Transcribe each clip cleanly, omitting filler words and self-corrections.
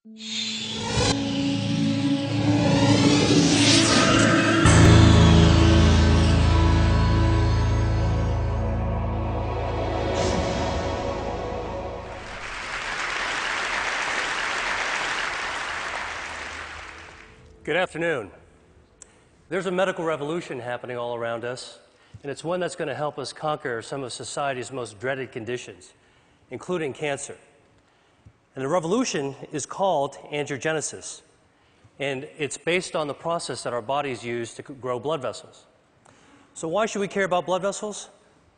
Good afternoon. There's a medical revolution happening all around us, and it's one that's going to help us conquer some of society's most dreaded conditions, including cancer. And the revolution is called angiogenesis, and it's based on the process that our bodies use to grow blood vessels. So why should we care about blood vessels?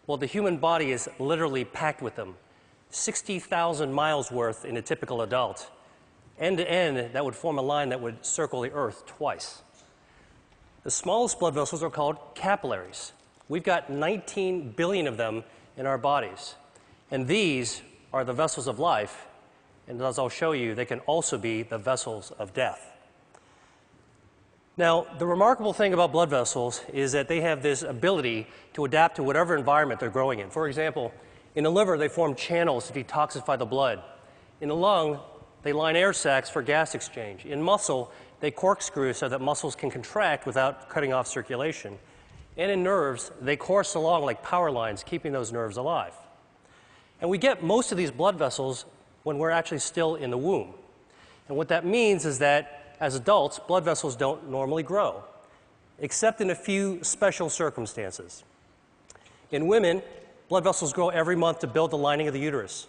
Well, the human body is literally packed with them, 60,000 miles worth in a typical adult. End to end, that would form a line that would circle the Earth twice. The smallest blood vessels are called capillaries. We've got 19 billion of them in our bodies. And these are the vessels of life. And as I'll show you, they can also be the vessels of death. Now, the remarkable thing about blood vessels is that they have this ability to adapt to whatever environment they're growing in. For example, in the liver, they form channels to detoxify the blood. In the lung, they line air sacs for gas exchange. In muscle, they corkscrew so that muscles can contract without cutting off circulation. And in nerves, they course along like power lines, keeping those nerves alive. And we get most of these blood vessels when we're actually still in the womb. And what that means is that as adults, blood vessels don't normally grow, except in a few special circumstances. In women, blood vessels grow every month to build the lining of the uterus.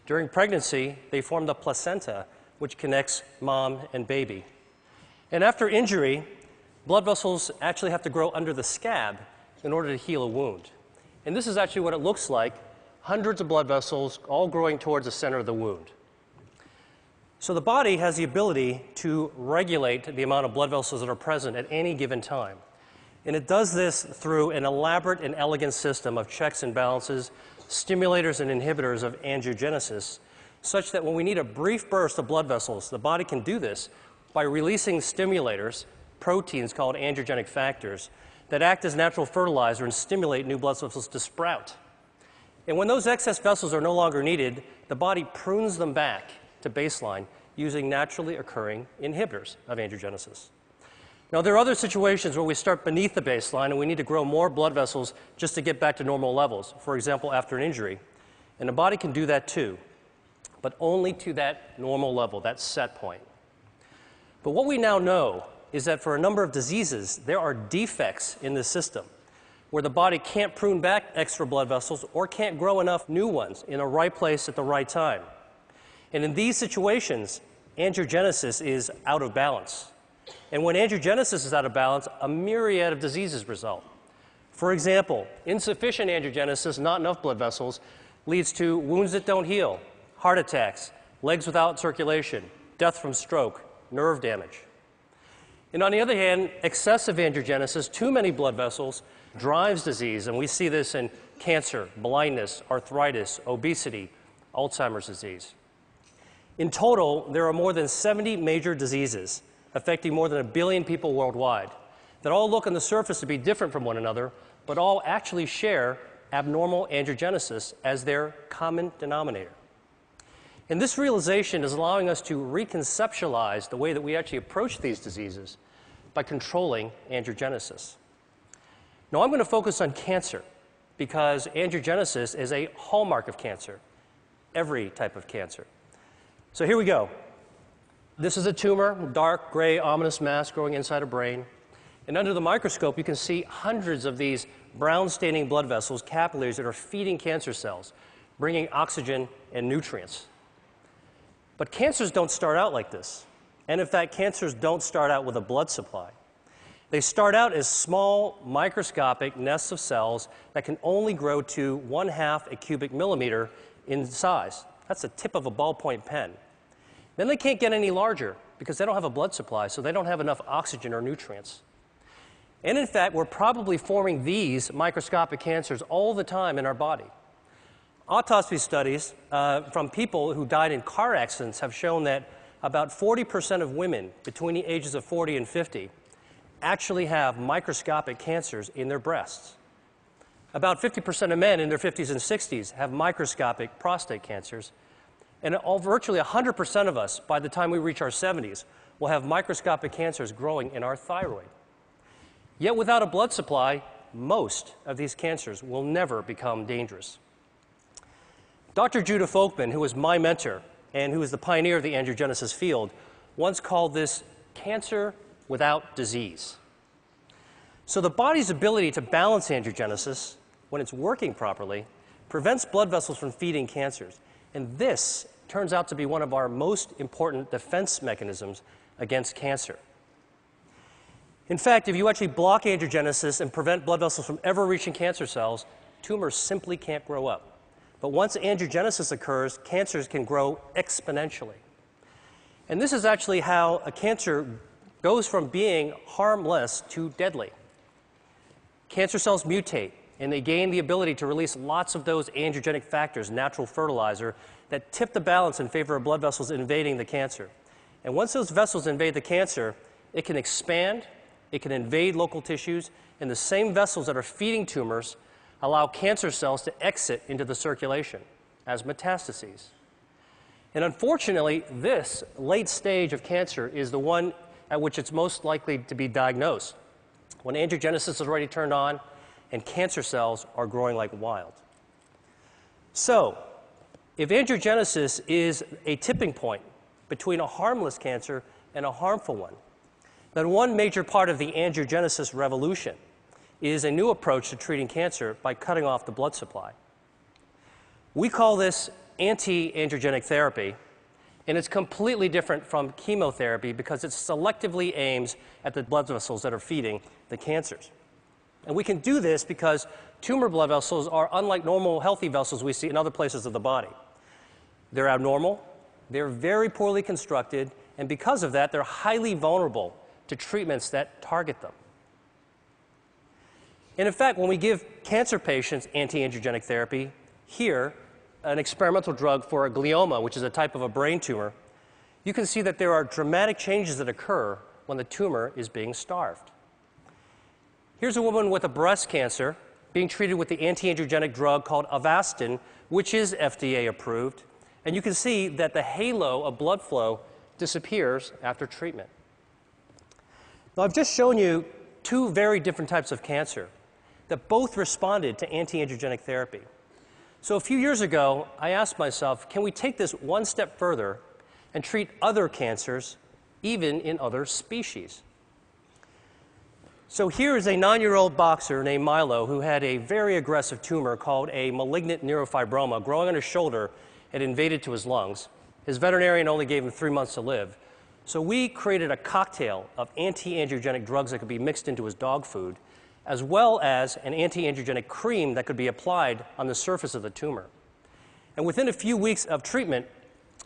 During pregnancy, they form the placenta, which connects mom and baby. And after injury, blood vessels actually have to grow under the scab in order to heal a wound. And this is actually what it looks like, hundreds of blood vessels all growing towards the center of the wound. So the body has the ability to regulate the amount of blood vessels that are present at any given time. And it does this through an elaborate and elegant system of checks and balances, stimulators and inhibitors of angiogenesis, such that when we need a brief burst of blood vessels, the body can do this by releasing stimulators, proteins called angiogenic factors, that act as natural fertilizer and stimulate new blood vessels to sprout. And when those excess vessels are no longer needed, the body prunes them back to baseline using naturally occurring inhibitors of angiogenesis. Now, there are other situations where we start beneath the baseline and we need to grow more blood vessels just to get back to normal levels, for example, after an injury. And the body can do that too, but only to that normal level, that set point. But what we now know is that for a number of diseases, there are defects in the system where the body can't prune back extra blood vessels or can't grow enough new ones in the right place at the right time. And in these situations, angiogenesis is out of balance. And when angiogenesis is out of balance, a myriad of diseases result. For example, insufficient angiogenesis, not enough blood vessels, leads to wounds that don't heal, heart attacks, legs without circulation, death from stroke, nerve damage. And on the other hand, excessive angiogenesis, too many blood vessels, drives disease. And we see this in cancer, blindness, arthritis, obesity, Alzheimer's disease. In total, there are more than 70 major diseases affecting more than 1 billion people worldwide that all look on the surface to be different from one another, but all actually share abnormal angiogenesis as their common denominator. And this realization is allowing us to reconceptualize the way that we actually approach these diseases by controlling angiogenesis. Now, I'm going to focus on cancer because angiogenesis is a hallmark of cancer, every type of cancer. So here we go. This is a tumor, dark, gray, ominous mass growing inside a brain. And under the microscope, you can see hundreds of these brown-staining blood vessels, capillaries, that are feeding cancer cells, bringing oxygen and nutrients. But cancers don't start out like this. And in fact, cancers don't start out with a blood supply. They start out as small, microscopic nests of cells that can only grow to 1/2 a cubic millimeter in size. That's the tip of a ballpoint pen. Then they can't get any larger because they don't have a blood supply, so they don't have enough oxygen or nutrients. And in fact, we're probably forming these microscopic cancers all the time in our body. Autopsy studies from people who died in car accidents have shown that about 40% of women between the ages of 40 and 50 actually have microscopic cancers in their breasts. About 50% of men in their 50s and 60s have microscopic prostate cancers. And virtually 100% of us, by the time we reach our 70s, will have microscopic cancers growing in our thyroid. Yet without a blood supply, most of these cancers will never become dangerous. Dr. Judah Folkman, who was my mentor and who was the pioneer of the angiogenesis field, once called this cancer without disease. So the body's ability to balance angiogenesis, when it's working properly, prevents blood vessels from feeding cancers. And this turns out to be one of our most important defense mechanisms against cancer. In fact, if you actually block angiogenesis and prevent blood vessels from ever reaching cancer cells, tumors simply can't grow up. But once angiogenesis occurs, cancers can grow exponentially. And this is actually how a cancer goes from being harmless to deadly. Cancer cells mutate, and they gain the ability to release lots of those angiogenic factors, natural fertilizer, that tip the balance in favor of blood vessels invading the cancer. And once those vessels invade the cancer, it can expand, it can invade local tissues, and the same vessels that are feeding tumors allow cancer cells to exit into the circulation as metastases. And unfortunately, this late stage of cancer is the one at which it's most likely to be diagnosed, when angiogenesis is already turned on and cancer cells are growing like wild. So, if angiogenesis is a tipping point between a harmless cancer and a harmful one, then one major part of the angiogenesis revolution is a new approach to treating cancer by cutting off the blood supply. We call this anti-angiogenic therapy, and it's completely different from chemotherapy because it selectively aims at the blood vessels that are feeding the cancers. And we can do this because tumor blood vessels are unlike normal healthy vessels we see in other places of the body. They're abnormal, they're very poorly constructed, and because of that, they're highly vulnerable to treatments that target them. And in fact, when we give cancer patients anti-angiogenic therapy, here, an experimental drug for a glioma, which is a type of a brain tumor, you can see that there are dramatic changes that occur when the tumor is being starved. Here's a woman with a breast cancer being treated with the anti-angiogenic drug called Avastin, which is FDA approved, and you can see that the halo of blood flow disappears after treatment. Now, I've just shown you two very different types of cancer that both responded to anti-angiogenic therapy. So a few years ago, I asked myself, can we take this one step further and treat other cancers, even in other species? So here is a 9-year-old boxer named Milo who had a very aggressive tumor called a malignant neurofibroma growing on his shoulder. It invaded to his lungs. His veterinarian only gave him 3 months to live. So we created a cocktail of anti-angiogenic drugs that could be mixed into his dog food, as well as an anti-angiogenic cream that could be applied on the surface of the tumor. And within a few weeks of treatment,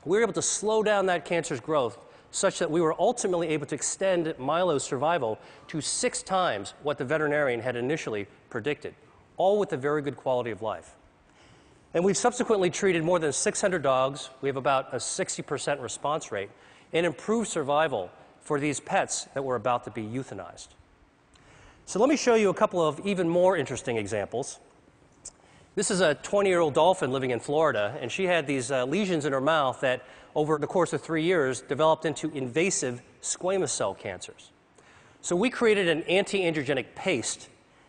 we were able to slow down that cancer's growth such that we were ultimately able to extend Milo's survival to 6 times what the veterinarian had initially predicted, all with a very good quality of life. And we've subsequently treated more than 600 dogs. We have about a 60% response rate and improved survival for these pets that were about to be euthanized. So let me show you a couple of even more interesting examples. This is a 20-year-old dolphin living in Florida, and she had these lesions in her mouth that, over the course of 3 years, developed into invasive squamous cell cancers. So we created an anti-angiogenic paste.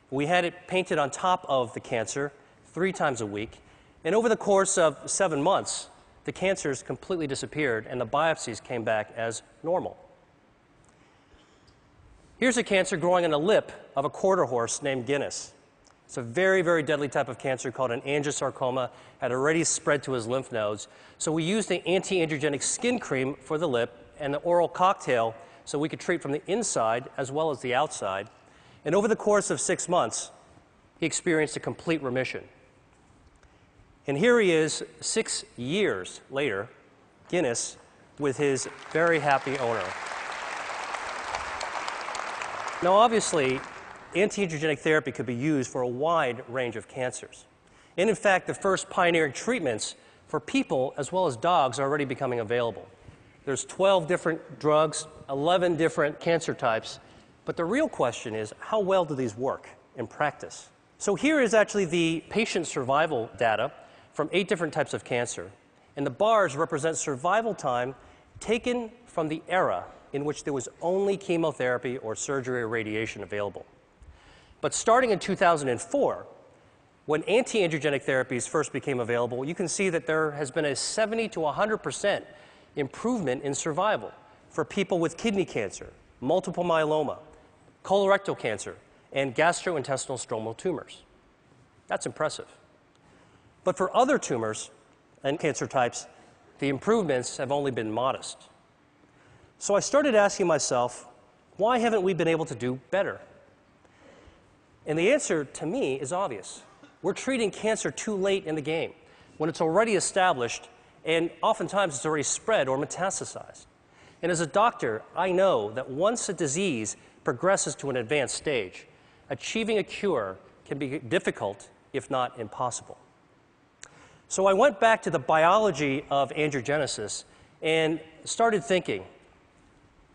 We had it painted on top of the cancer 3 times a week, and over the course of 7 months, the cancers completely disappeared, and the biopsies came back as normal. Here's a cancer growing on the lip of a quarter horse named Guinness. It's a very, very deadly type of cancer called an angiosarcoma, had already spread to his lymph nodes. So we used the anti-angiogenic skin cream for the lip and the oral cocktail so we could treat from the inside as well as the outside. And over the course of 6 months, he experienced a complete remission. And here he is 6 years later, Guinness, with his very happy owner. Now, obviously, anti-angiogenic therapy could be used for a wide range of cancers. And in fact, the first pioneering treatments for people as well as dogs are already becoming available. There's 12 different drugs, 11 different cancer types, but the real question is, how well do these work in practice? So here is actually the patient survival data from 8 different types of cancer. And the bars represent survival time taken from the era in which there was only chemotherapy or surgery or radiation available. But starting in 2004, when anti-angiogenic therapies first became available, you can see that there has been a 70 to 100% improvement in survival for people with kidney cancer, multiple myeloma, colorectal cancer, and gastrointestinal stromal tumors. That's impressive. But for other tumors and cancer types, the improvements have only been modest. So I started asking myself, why haven't we been able to do better? And the answer to me is obvious. We're treating cancer too late in the game, when it's already established and oftentimes it's already spread or metastasized. And as a doctor, I know that once a disease progresses to an advanced stage, achieving a cure can be difficult, if not impossible. So I went back to the biology of angiogenesis and started thinking,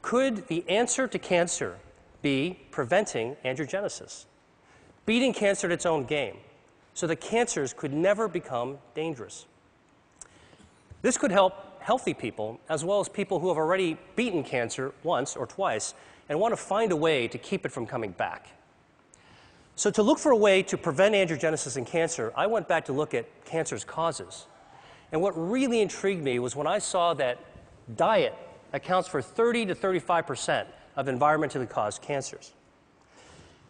could the answer to cancer be preventing angiogenesis, beating cancer at its own game, so that cancers could never become dangerous? This could help healthy people as well as people who have already beaten cancer once or twice and want to find a way to keep it from coming back. So to look for a way to prevent angiogenesis in cancer, I went back to look at cancer's causes. And what really intrigued me was when I saw that diet accounts for 30 to 35% of environmentally caused cancers.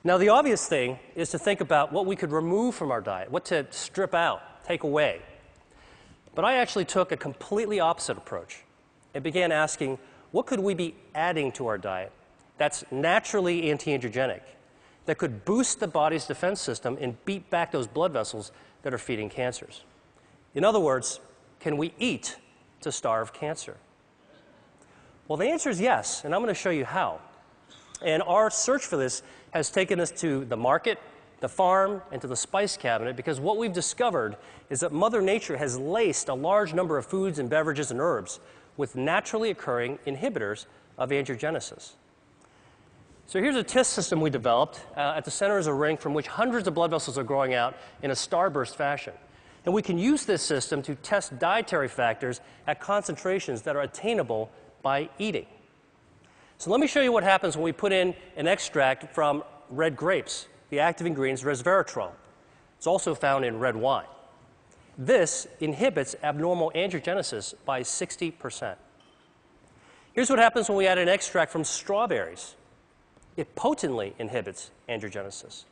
Now, the obvious thing is to think about what we could remove from our diet, what to strip out, take away. But I actually took a completely opposite approach and began asking, what could we be adding to our diet that's naturally anti-angiogenic, that could boost the body's defense system and beat back those blood vessels that are feeding cancers? In other words, can we eat to starve cancer? Well, the answer is yes, and I'm going to show you how. And our search for this has taken us to the market, the farm, and to the spice cabinet, because what we've discovered is that Mother Nature has laced a large number of foods and beverages and herbs with naturally occurring inhibitors of angiogenesis. So here's a test system we developed. At the center is a ring from which hundreds of blood vessels are growing out in a starburst fashion. And we can use this system to test dietary factors at concentrations that are attainable by eating. So let me show you what happens when we put in an extract from red grapes. The active ingredient is resveratrol. It's also found in red wine. This inhibits abnormal angiogenesis by 60%. Here's what happens when we add an extract from strawberries. It potently inhibits angiogenesis.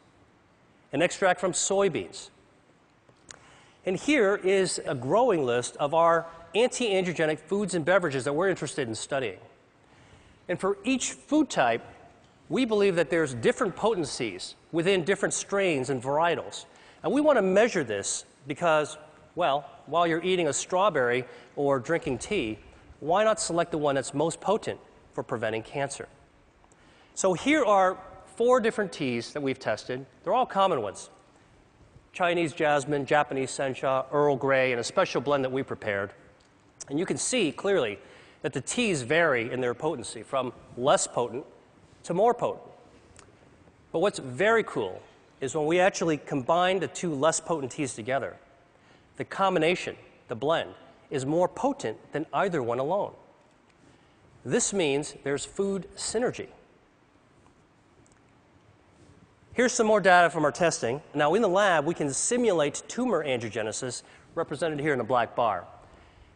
An extract from soybeans. And here is a growing list of our anti-angiogenic foods and beverages that we're interested in studying. And for each food type, we believe that there's different potencies within different strains and varietals. And we want to measure this because, well, while you're eating a strawberry or drinking tea, why not select the one that's most potent for preventing cancer? So here are 4 different teas that we've tested. They're all common ones: Chinese jasmine, Japanese sencha, Earl Grey, and a special blend that we prepared. And you can see clearly that the teas vary in their potency from less potent to more potent. But what's very cool is when we actually combine the 2 less potent teas together, the combination, the blend, is more potent than either one alone. This means there's food synergy. Here's some more data from our testing. Now, in the lab, we can simulate tumor angiogenesis, represented here in the black bar.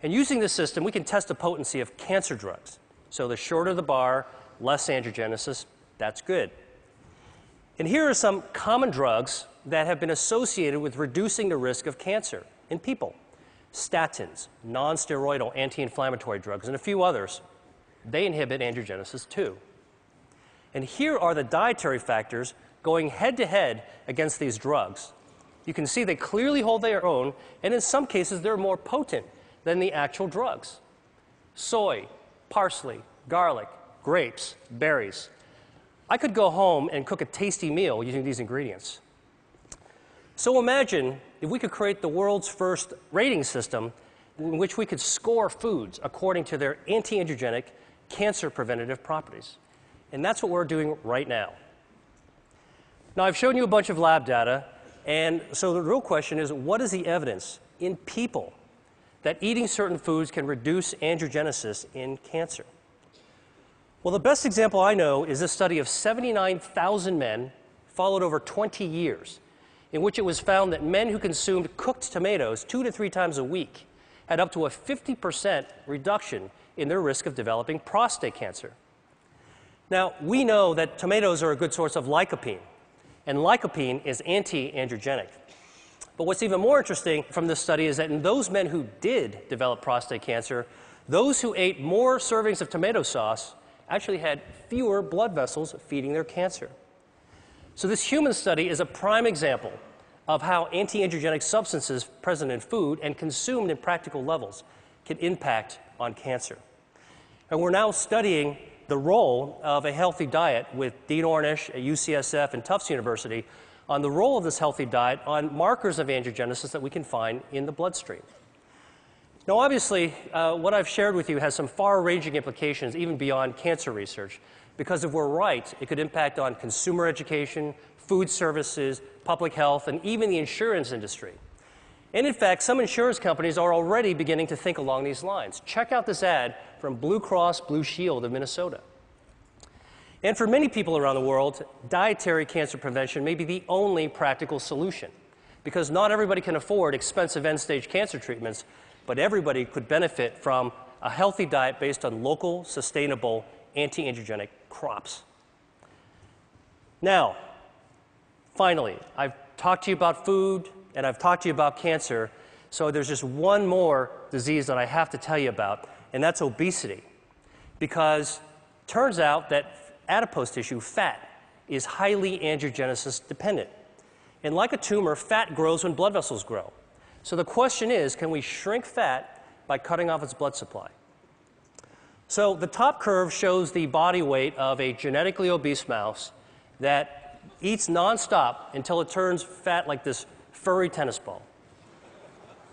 And using this system, we can test the potency of cancer drugs. So the shorter the bar, less angiogenesis, that's good. And here are some common drugs that have been associated with reducing the risk of cancer in people. Statins, non-steroidal anti-inflammatory drugs, and a few others. They inhibit angiogenesis too. And here are the dietary factors going head-to-head against these drugs. You can see they clearly hold their own, and in some cases they're more potent than the actual drugs. Soy, parsley, garlic, grapes, berries. I could go home and cook a tasty meal using these ingredients. So imagine if we could create the world's first rating system in which we could score foods according to their anti-angiogenic, cancer preventative properties. And that's what we're doing right now. Now, I've shown you a bunch of lab data, and so the real question is, what is the evidence in people that eating certain foods can reduce angiogenesis in cancer. Well, the best example I know is this study of 79,000 men followed over 20 years, in which it was found that men who consumed cooked tomatoes 2 to 3 times a week had up to a 50% reduction in their risk of developing prostate cancer. Now, we know that tomatoes are a good source of lycopene, and lycopene is anti-angiogenic. But what's even more interesting from this study is that in those men who did develop prostate cancer, those who ate more servings of tomato sauce actually had fewer blood vessels feeding their cancer. So this human study is a prime example of how anti-angiogenic substances present in food and consumed in practical levels can impact on cancer. And we're now studying the role of a healthy diet with Dean Ornish at UCSF and Tufts University on the role of this healthy diet on markers of angiogenesis that we can find in the bloodstream. Now, obviously, what I've shared with you has some far-ranging implications even beyond cancer research, because if we're right, it could impact on consumer education, food services, public health, and even the insurance industry. And in fact, some insurance companies are already beginning to think along these lines. Check out this ad from Blue Cross Blue Shield of Minnesota. And for many people around the world, dietary cancer prevention may be the only practical solution, because not everybody can afford expensive end-stage cancer treatments, but everybody could benefit from a healthy diet based on local, sustainable, anti-angiogenic crops. Now, finally, I've talked to you about food, and I've talked to you about cancer, so there's just one more disease that I have to tell you about, and that's obesity. Because it turns out that adipose tissue, fat, is highly angiogenesis dependent. And like a tumor, fat grows when blood vessels grow. So the question is, can we shrink fat by cutting off its blood supply? So the top curve shows the body weight of a genetically obese mouse that eats nonstop until it turns fat like this furry tennis ball.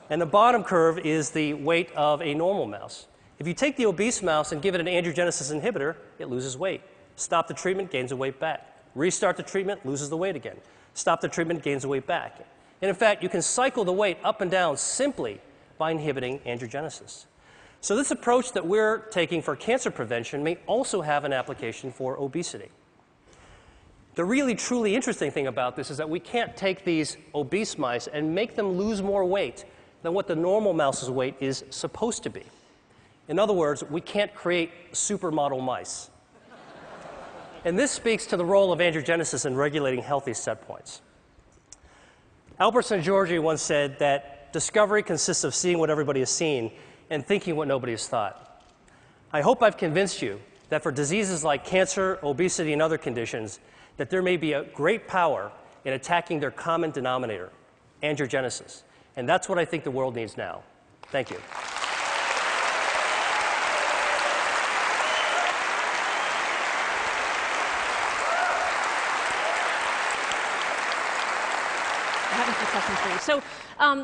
And the bottom curve is the weight of a normal mouse. If you take the obese mouse and give it an angiogenesis inhibitor, it loses weight. Stop the treatment, gains the weight back. Restart the treatment, loses the weight again. Stop the treatment, gains the weight back. And in fact, you can cycle the weight up and down simply by inhibiting angiogenesis. So this approach that we're taking for cancer prevention may also have an application for obesity. The really, truly interesting thing about this is that we can't take these obese mice and make them lose more weight than what the normal mouse's weight is supposed to be. In other words, we can't create supermodel mice. And this speaks to the role of angiogenesis in regulating healthy set points. Albert Szent-Györgyi once said that discovery consists of seeing what everybody has seen and thinking what nobody has thought. I hope I've convinced you that for diseases like cancer, obesity, and other conditions, that there may be a great power in attacking their common denominator, angiogenesis. And that's what I think the world needs now. Thank you. So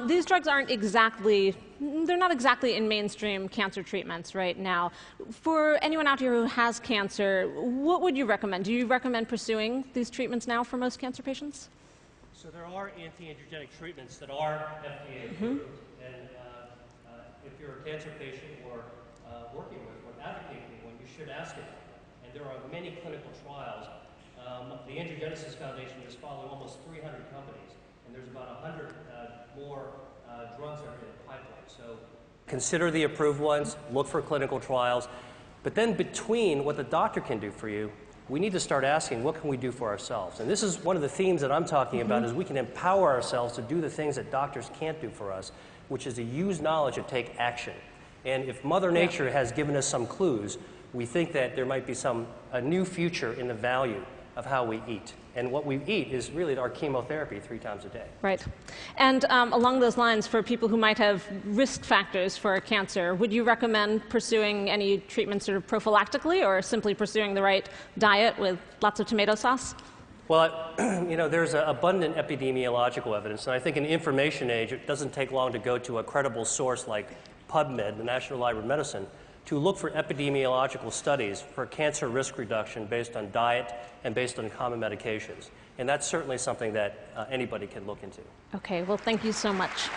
these drugs aren't exactly, they're not exactly in mainstream cancer treatments right now. For anyone out here who has cancer, what would you recommend? Do you recommend pursuing these treatments now for most cancer patients? So there are anti-angiogenic treatments that are FDA approved. And if you're a cancer patient or working with or advocating one, you should ask about them. And there are many clinical trials. The Angiogenesis Foundation is following almost 300 companies. And there's about 100 more drugs that are in the pipeline. So consider the approved ones, look for clinical trials. But then between what the doctor can do for you, we need to start asking, what can we do for ourselves? And this is one of the themes that I'm talking about, is we can empower ourselves to do the things that doctors can't do for us, which is to use knowledge and take action. And if Mother Nature has given us some clues, we think that there might be a new future in the value of how we eat. And what we eat is really our chemotherapy 3 times a day. Right. And along those lines, for people who might have risk factors for cancer, would you recommend pursuing any treatment sort of prophylactically, or simply pursuing the right diet with lots of tomato sauce? Well, you know, there's abundant epidemiological evidence, and I think in the information age, it doesn't take long to go to a credible source like PubMed, the National Library of Medicine, to look for epidemiological studies for cancer risk reduction based on diet and based on common medications. And that's certainly something that anybody can look into. Okay, well, thank you so much.